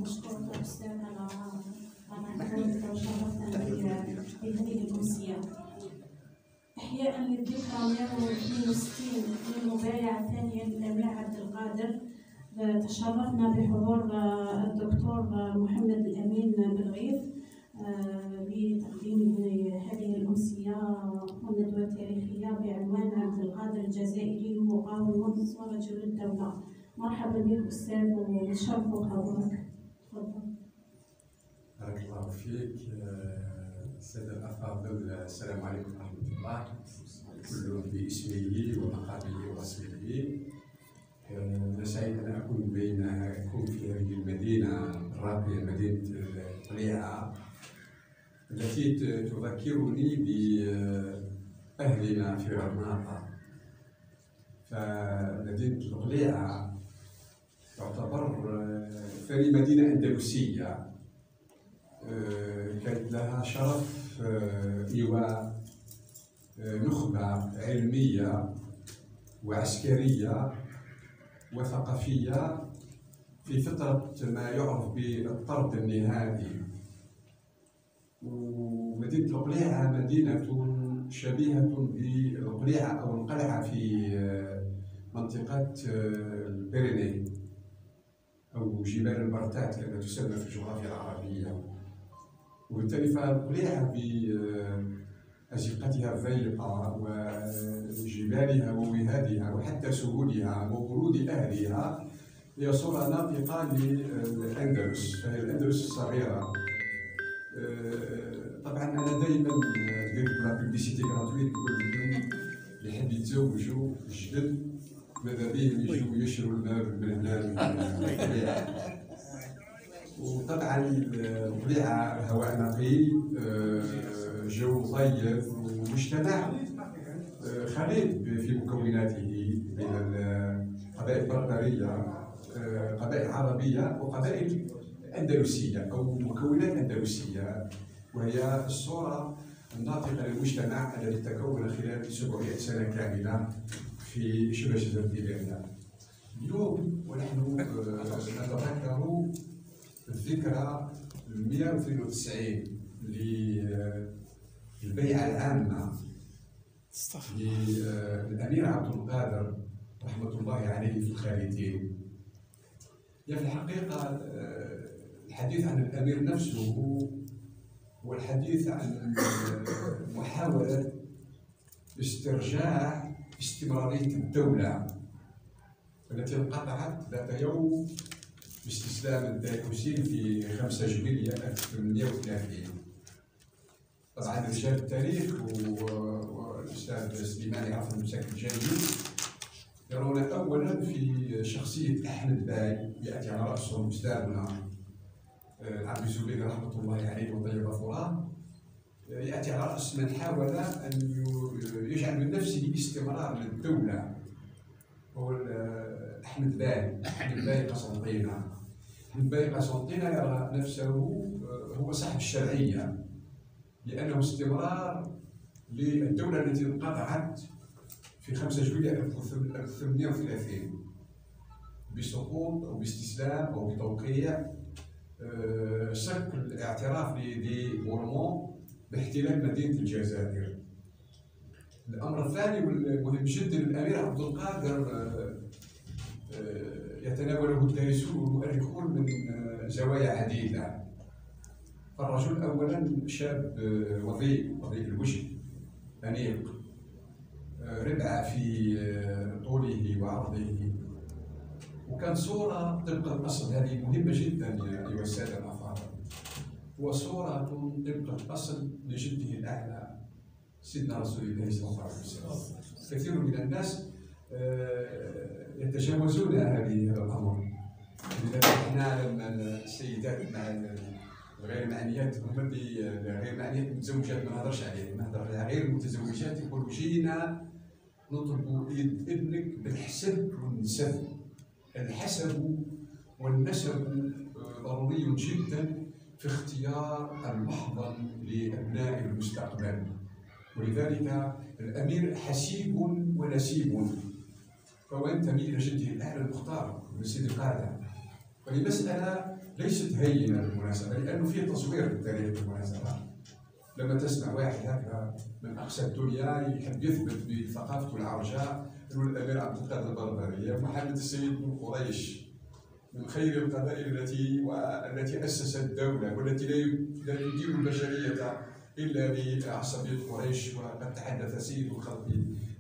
نشكر الأستاذ على حضورك وشرفتنا بهذه الأمسية. إحياء للذكرى 162 للمبايعة الثانية للأمير عبد القادر، تشرفنا بحضور الدكتور محمد الأمين بالغيث بتقديم هذه الأمسية والندوة التاريخية بعنوان عبد القادر الجزائري المقاوم ورجل الدولة. مرحبا بك أستاذ ونشرف بحضورك. تفضل. بارك الله فيك. السادة الأفاضل، السلام عليكم ورحمة الله. كل باسمه ومقامه ورسمه. أنا سعيد أن أكون بينكم في هذه المدينة الراقية، مدينة القليعة، التي تذكرني بأهلنا في غرناطة. فمدينة القليعة تعتبر ثاني مدينة أندلسية كانت لها شرف إيواء نخبة علمية وعسكرية وثقافية في فترة ما يعرف بالطرد النهائي. ومدينة القليعة مدينة شبيهة بالقليعة أو القلعة في منطقة البيريني أو جبال البرتات كما تسمى في الجغرافيا العربية. وبالتالي فالقليعة بأزقتها الضيقة وجبالها ووهادها وحتى سهولها وورود أهلها هي صورة ناطقة للأندلس، فهي الأندلس الصغيرة. طبعا أنا دائما ندير لا بوبليسيتي غراتويت، نقول لهم اللي يحب يتزوجوا الجدد ماذا بهم يجوا يشروا المال من هنا من القليعة. وطبعا القليعة هواء نقي، جو طيب، ومجتمع خليط في مكوناته بين القبائل البربرية، قبائل عربية وقبائل أندلسية أو مكونات أندلسية، وهي الصورة الناطقة للمجتمع الذي تكون خلال 700 سنة كاملة في شبه جزيرة إيبيريا. اليوم ونحن نتذكر الذكرى 192 للبيعة العامة للأمير عبد القادر رحمة الله عليه في الخالدين. هي في الحقيقة الحديث عن الأمير نفسه هو الحديث عن محاولة استرجاع استمرارية الدولة التي انقطعت ذات يوم باستسلام الداي حسين في 5 جويلية 1830. طبعا رجال التاريخ والأستاذ سليمان يعرفهم بشكل جيد، يرون أولا في شخصية أحمد باي يأتي على رأسهم أستاذنا العبد الزبيدي رحمة الله عليه وطيب ثراه، يأتي على رأس من حاول أن يجعل من نفسه استمرار للدولة، هو أحمد باي قسنطينة. أحمد باي قسنطينة يرى نفسه هو صاحب الشرعية، لأنه استمرار للدولة التي انقطعت في 5 جويلية 1830 بسقوط أو باستسلام أو بتوقيع شك الاعتراف لدي بورمون باحتلال مدينة الجزائر. الأمر الثاني والمهم جدا، الأمير عبد القادر يتناوله الدارسون والمؤرخون من زوايا عديدة. فالرجل أولا شاب وضيء الوجه، أنيق، ربع في طوله وعرضه، وكان صورة طبق الأصل. هذه مهمة جدا أيها السادة الأفاضل، هو صورة طبق الأصل لجده الأعلى سيدنا رسول الله صلى الله عليه وسلم. كثير من الناس يتجاوزون هذا الأمر، لذلك احنا لما السيدات مع الغير معنيات هما اللي غير معنيات المتزوجات ما نهضرش عليهم، نهضر على غير المتزوجات، يقولوا جينا نطلب يد ابنك بالحسب والنسب. الحسب والنسب ضروري جدا في اختيار المحضن لأبناء المستقبل، ولذلك الأمير حسيب ونسيب، فهو ينتمي إلى جده الأعلى المختار من سيد القادة. والمسألة ليست هينة بالمناسبة، لأنه فيه تصوير للتاريخ بالمناسبة. لما تسمع واحد هكذا من أقصى الدنيا يحب يثبت بثقافته العرجاء، يقول الأمير عبد القادر البربري محمد السيد من قريش من خير القبائل التي أسست الدولة والتي لا تدير البشرية إلا بعصبية قريش. وقد تحدث سيد الخلق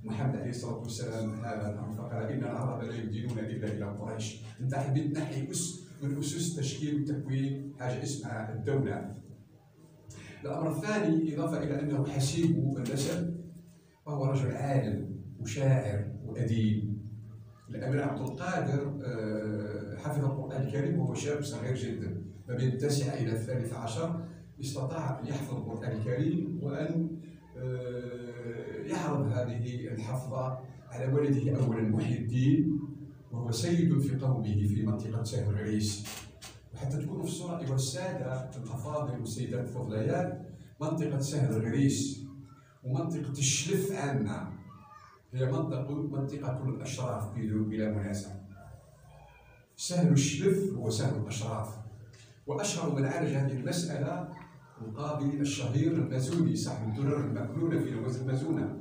محمد عليه الصلاة والسلام هذا الأمر فقال إن العرب لا يدينون إلا إلى قريش. أنت حبيت تنحي من أسس تشكيل وتكوين حاجة اسمها الدولة. الأمر الثاني إضافة إلى أنه حسيب النسب فهو رجل عالم وشاعر وأديب. الأمير عبد القادر حفظ القرآن الكريم وهو شاب صغير جدا، ما بين التاسعة إلى 13 استطاع أن يحفظ القرآن الكريم وأن يعرض هذه الحفظة على ولده أولا محي الدين، وهو سيد في قومه في منطقة سهل العريس. وحتى تكونوا في الصورة أيها السادة الأفاضل والسيدات الفضليات، منطقة سهل العريس ومنطقة الشلف عامة هي منطقة الأشراف بلا منازع. سهل الشلف هو سهل الأشراف، وأشهر من عالج هذه المسألة القاضي الشهير المازوني صاحب الدرر المكنونة في نواة المازونة،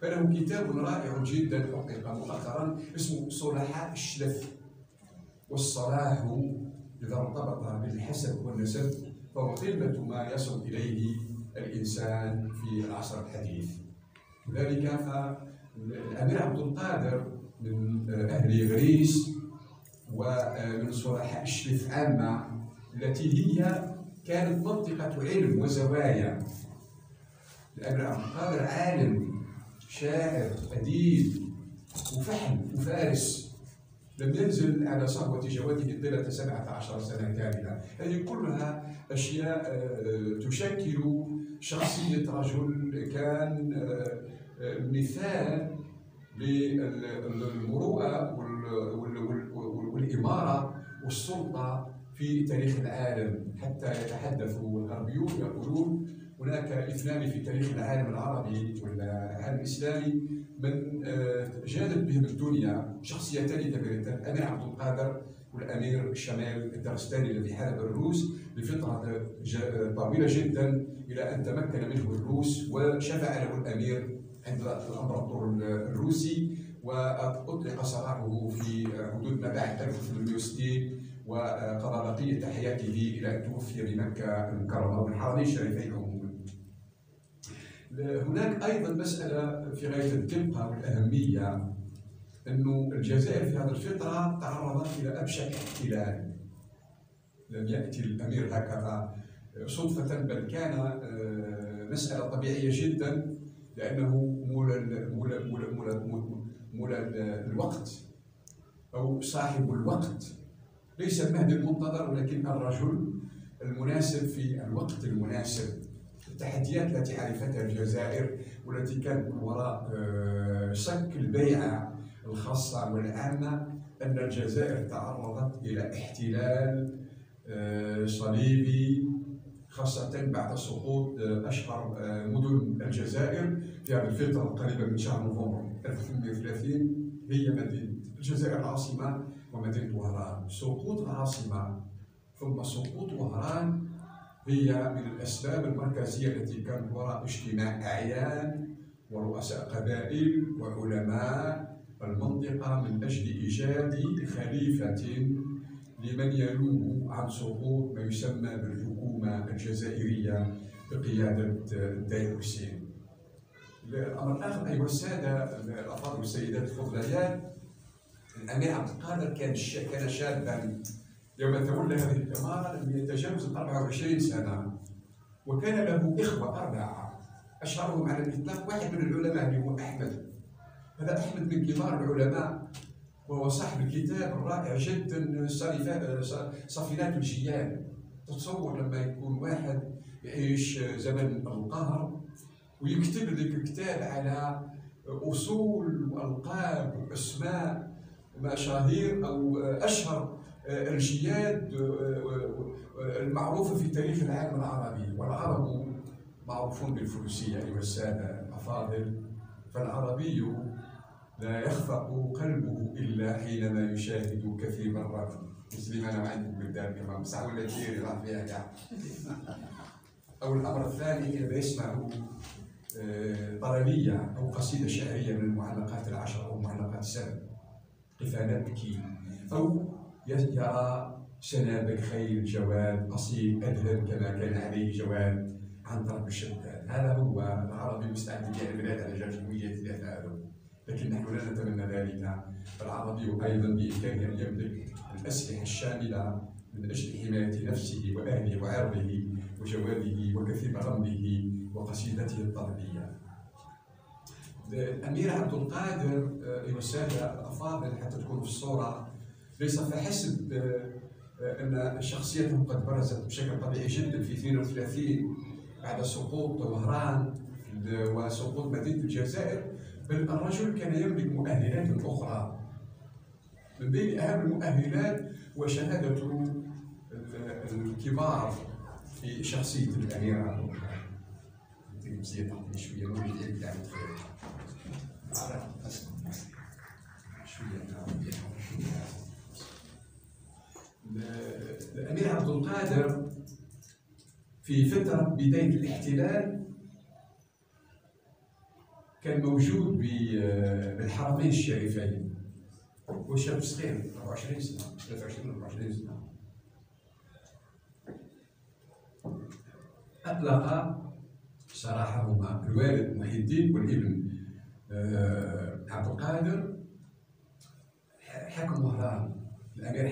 فله كتاب رائع جدا حقق مؤخرا اسمه صلحاء الشلف. والصلاح إذا ارتبط بالحسب والنسب فهو قمة ما يصل إليه الإنسان في العصر الحديث. لذلك فالأمير عبد القادر من أهل غريس ومن صلحاء الشلف عامة التي هي كانت منطقة علم وزوايا. الأمير عبد القادر عالم شاعر أديب وفحم وفارس، لم ينزل على صهوة جواده طيلة 17 سنة كاملة. هذه كلها أشياء تشكل شخصية رجل كان مثال للمروءة والإمارة والسلطة في تاريخ العالم. حتى يتحدث الغربيون يقولون هناك اثنان في تاريخ العالم العربي والعالم الإسلامي من جادت بهم الدنيا، شخصيتان كبيرتان، الأمير عبد القادر والأمير شمال الدرستاني الذي حارب الروس لفترة طويلة جدا إلى أن تمكن منه الروس وشفع له الأمير عند الإمبراطور الروسي، وأطلق سراحه في حدود ما بعد 1860 وقضى بقية حياته إلى أن توفي بمكة المكرمة والحرمين الشريفين عموما. هناك أيضا مسألة في غاية الدقة والأهمية، أن الجزائر في هذه الفترة تعرضت إلى أبشع احتلال. لم يأتي الأمير هكذا صدفة، بل كان مسألة طبيعية جدا، لأنه مولى الوقت أو صاحب الوقت ليس المهدي المنتظر، ولكن الرجل المناسب في الوقت المناسب. التحديات التي عرفتها الجزائر والتي كانت من وراء شك البيعة الخاصة والعامة أن الجزائر تعرضت إلى احتلال صليبي، خاصة بعد سقوط أشهر مدن الجزائر في هذه الفترة القريبة من شهر نوفمبر 1830 هي مدينة الجزائر العاصمة ومدينة وهران. سقوط العاصمة ثم سقوط وهران هي من الأسباب المركزية التي كانت وراء اجتماع أعيان ورؤساء قبائل وعلماء المنطقة من أجل إيجاد خليفة لمن ينوب عن سقوط ما يسمى بالحكومة الجزائرية بقيادة الداي حسين. الأمر الآخر أيها السادة الأفاضل والسيدات الفضليات، الأمير عبد القادر كان شابا يوم تولى هذه الإمارة، لم يتجاوز 24 سنة، وكان له إخوة 4 أشهرهم على الإطلاق واحد من العلماء اللي هو أحمد. هذا أحمد من كبار العلماء، وهو صاحب الكتاب الرائع جدا صفينات الجيال. تتصور لما يكون واحد يعيش زمن القهر ويكتب لك الكتاب على أصول وألقاب وأسماء مشاهير أو أشهر الجياد المعروفة في تاريخ العالم العربي. والعرب معروفون بالفروسية أيها السادة الأفاضل، فالعربي لا يخفق قلبه إلا حينما يشاهد كثير مرات مسلم انا وعندي قدام كمان بصح ولا ديري راه فيها كاع. او الامر الثاني اذا يسمعوا طربيه او قصيده شعريه من المعلقات العشر او معلقات السبع، قف نبكي، او يرى شنابك خيل جواد اصيل اذهب كما كان عليه جواد عن طرب الشداد. هذا هو العربي المستعد للبلاد على جرجويه الافعال، لكن نحن لا نتمنى ذلك. العربي ايضا بامكانه ان يملك الاسلحه الشامله من اجل حمايه نفسه واهله وعرضه وجواده وكثير رمله وقصيدته الطربيه. الامير عبد القادر ايها الساده الافاضل، حتى تكونوا في الصوره، ليس فحسب ان شخصيته قد برزت بشكل طبيعي جدا في 32 بعد سقوط وهران وسقوط مدينه الجزائر، بل الرجل كان يملك مؤهلات اخرى. من بين اهم المؤهلات وشهاده الكبار في شخصيه الامير عبد القادر. زيادة شويه نوري ديالك تاع الخير الامير عبد القادر في فتره بدايه الاحتلال كان موجود بالحرمين الشريفين، وشاب صغير 24 سنه 23 24 سنه. اطلق سراحهما الوالد محي الدين والابن عبد القادر حكم وهران. الامير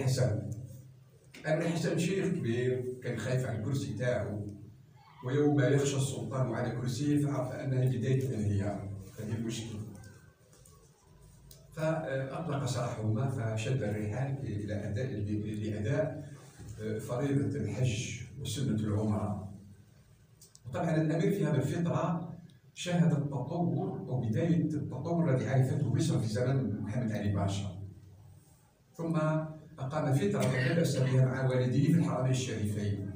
حسن شيخ كبير كان خايف على الكرسي تاعو، ويوم يخشى السلطان على كرسيه فعرف انها بدايه الانهيار، هذه المشكله. فاطلق سراحهما فشد الرحال لاداء فريضه الحج وسنه العمره. طبعا الامير في هذه الفتره شاهد التطور او بدايه التطور الذي عرفته مصر في زمن محمد علي باشا، ثم اقام فتره لا باس بها مع والديه في الحرمين الشريفين.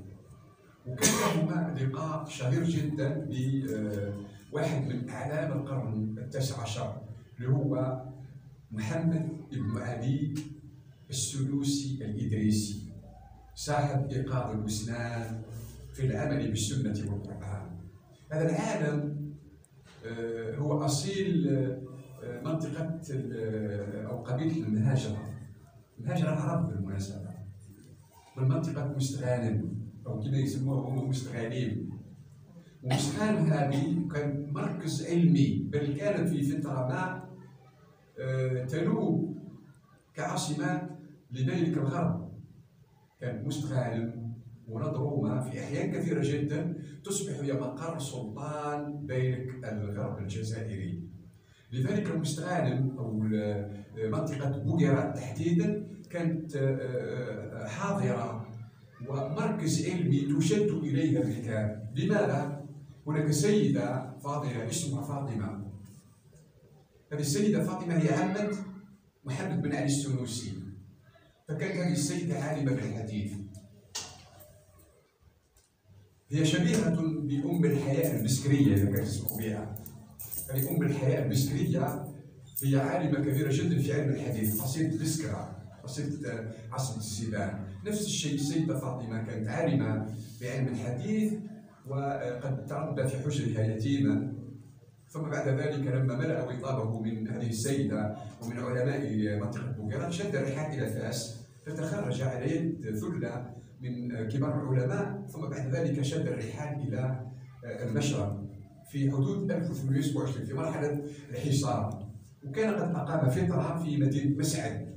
وكان لهما لقاء شهير جدا بواحد من اعلام القرن التاسع عشر اللي هو محمد بن علي السلوسي الادريسي، صاحب ايقاظ الاسنان في العمل بالسنة والقرآن. هذا العالم هو أصيل منطقة أو قبيلة المهاجرة العرب بالمناسبة، من منطقة مستغانم أو كما يسموها هم مستغانيم. ومستغانم هذه كان مركز علمي، بل كانت في فترة ما تنوب كعاصمة لملك الغرب. كان مستغانم ونضروما في أحيان كثيرة جدا تصبح هي مقر سلطان بيلك الغرب الجزائري. لذلك مستغانم أو منطقة بوغيرات تحديدا كانت حاضرة ومركز علمي تشد إليه الركاب. لماذا؟ هناك سيدة فاضلة اسمها فاطمة. هذه السيدة فاطمة هي عمة محمد بن علي السنوسي، فكانت هذه السيدة عالمة بالحديث. هي شبيهة بأم الحياء البسكرية إذا كانت تسمعوا بها. هذه أم الحياء البسكرية هي عالمة كبيرة جدا في علم الحديث، قصيدة بسكرة، قصيدة عصبة السيدان. نفس الشيء السيدة فاطمة كانت عالمة بعلم الحديث وقد تربى في حجرها يتيما. ثم بعد ذلك لما ملأ وطابه من هذه السيدة ومن علماء منطقة بوغيرات شد الرحال إلى فاس، فتخرج على يد ثلة من كبار العلماء. ثم بعد ذلك شد الرحال إلى المشرق في حدود 1827 في مرحلة الحصار، وكان قد أقام فترة في مدينة مسعد.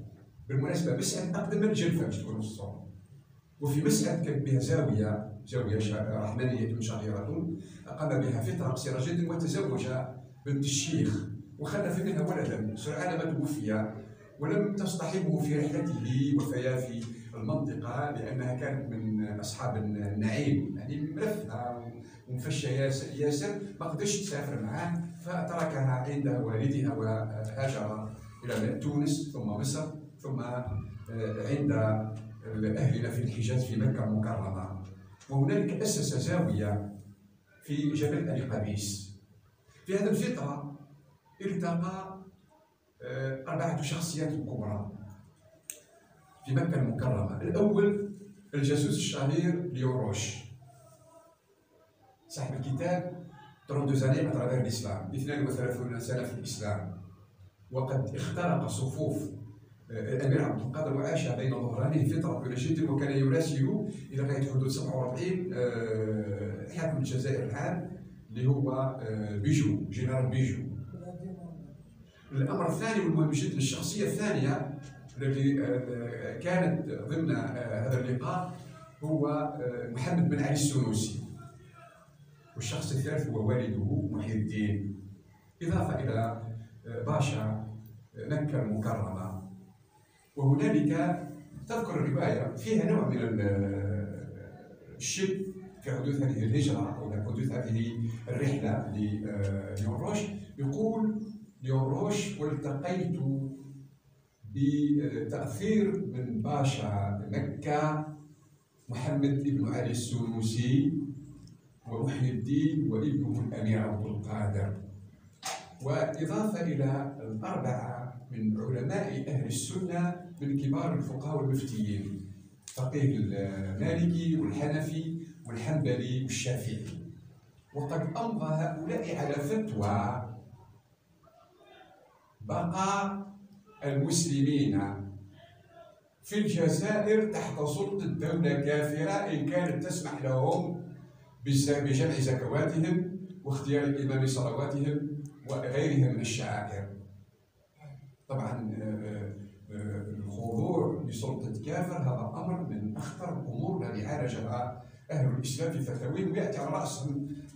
بالمناسبة مسعد أقدم من الجلفة باش تكونوا الصورة. وفي مسعد كانت بها زاوية رحمانية شهيرة، أقام بها فترة قصيرة جدا وتزوج بنت الشيخ وخلف منها ولدا. سرعان ما توفي ولم تصطحبه في رحلته وفيافي المنطقة، لأنها كانت من أصحاب النعيم، يعني ملفها ومفشة ياسر، ما قدرتش تسافر معاه فتركها عند والدها وهاجر إلى تونس ثم مصر ثم عند أهلنا في الحجاز في مكة المكرمة. وهنالك أسس زاوية في جبل أبي قبيس. في هذه الفترة التقى 4 شخصيات كبرى في مكة المكرمة. الأول الجاسوس الشهير ليون روش، صاحب الكتاب 32 années à travers l'islam، 32 سنة في الإسلام، وقد اخترق صفوف الأمير عبد القادر وعاش بين ظهرانيه فترة طويلة جدا، وكان يراسل إلى غاية حدود 47 حاكم الجزائر العام اللي هو بيجو، جنرال بيجو. الأمر الثاني والمهم جدا، الشخصية الثانية التي كانت ضمن هذا اللقاء هو محمد بن علي السنوسي، والشخص الثالث هو والده محي الدين، إضافة إلى باشا مكة المكرمة. وهنالك تذكر الرواية فيها نوع من الشك في حدوث هذه الهجرة أو حدوث هذه الرحلة لليون روش. يقول ليون روش: والتقيت بتأثير من باشا مكة محمد بن علي السنوسي ومحي الدين وابنه الأمير عبد القادر، وإضافة إلى الأربعة من علماء أهل السنة من كبار الفقهاء والمفتيين، فقيه المالكي والحنفي والحنبلي والشافعي. وقد أمضى هؤلاء على فتوى بقاء المسلمين في الجزائر تحت سلطة دولة كافرة إن كانت تسمح لهم بجمع زكواتهم واختيار الإمام صلواتهم وغيرها من الشعائر. طبعا الخضوع لسلطة كافر هذا أمر من أخطر الأمور التي عالجها أهل الإسلام في فتاويهم، ويأتي على رأس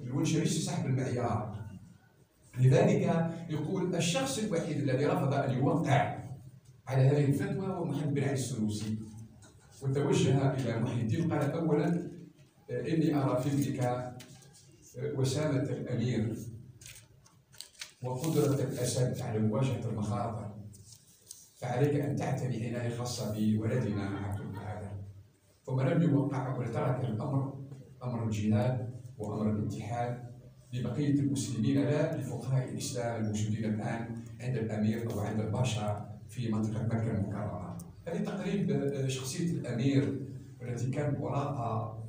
الونشريسي صاحب المعيار. لذلك يقول الشخص الوحيد الذي رفض أن يوقع على هذه الفتوى هو محمد بن علي السنوسي، وتوجه إلى محي الدين قال: أولا إني أرى في ابنك وسامة الأمير وقدرة الأسد على مواجهة المخاطر، فعليك أن تعتني عناية خاصة بولدنا عبد القادر. ثم لم يوقع وترك الأمر أمر الجهاد وأمر الاتحاد لبقية المسلمين، لا لفقهاء الإسلام الموجودين الآن عند الأمير أو عند الباشا في منطقة مكة المكرمة. هذه تقريب شخصية الأمير التي كانت وراء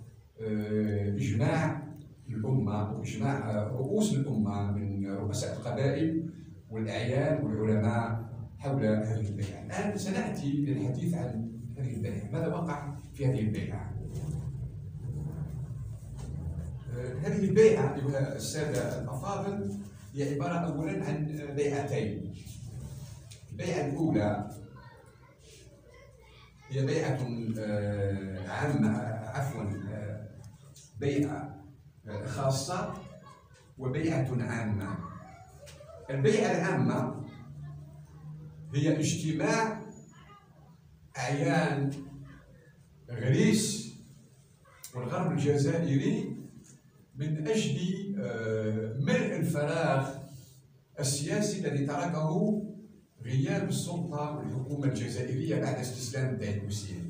إجماع الأمة وإجماع رؤوس الأمة من رؤساء القبائل والأعيان والعلماء حول هذه البيعة. الآن سنأتي للحديث عن هذه البيعة، ماذا وقع في هذه البيعة؟ هذه البيعة أيها السادة الأفاضل هي عبارة أولا عن بيعتين. البيعة الأولى هي بيعة عامة، بيعة خاصة وبيعة عامة. البيعة العامة هي اجتماع أعيان غريس والغرب الجزائري من أجل ملء الفراغ السياسي الذي تركه غياب السلطة والحكومة الجزائرية بعد استسلام الدعم الروسي.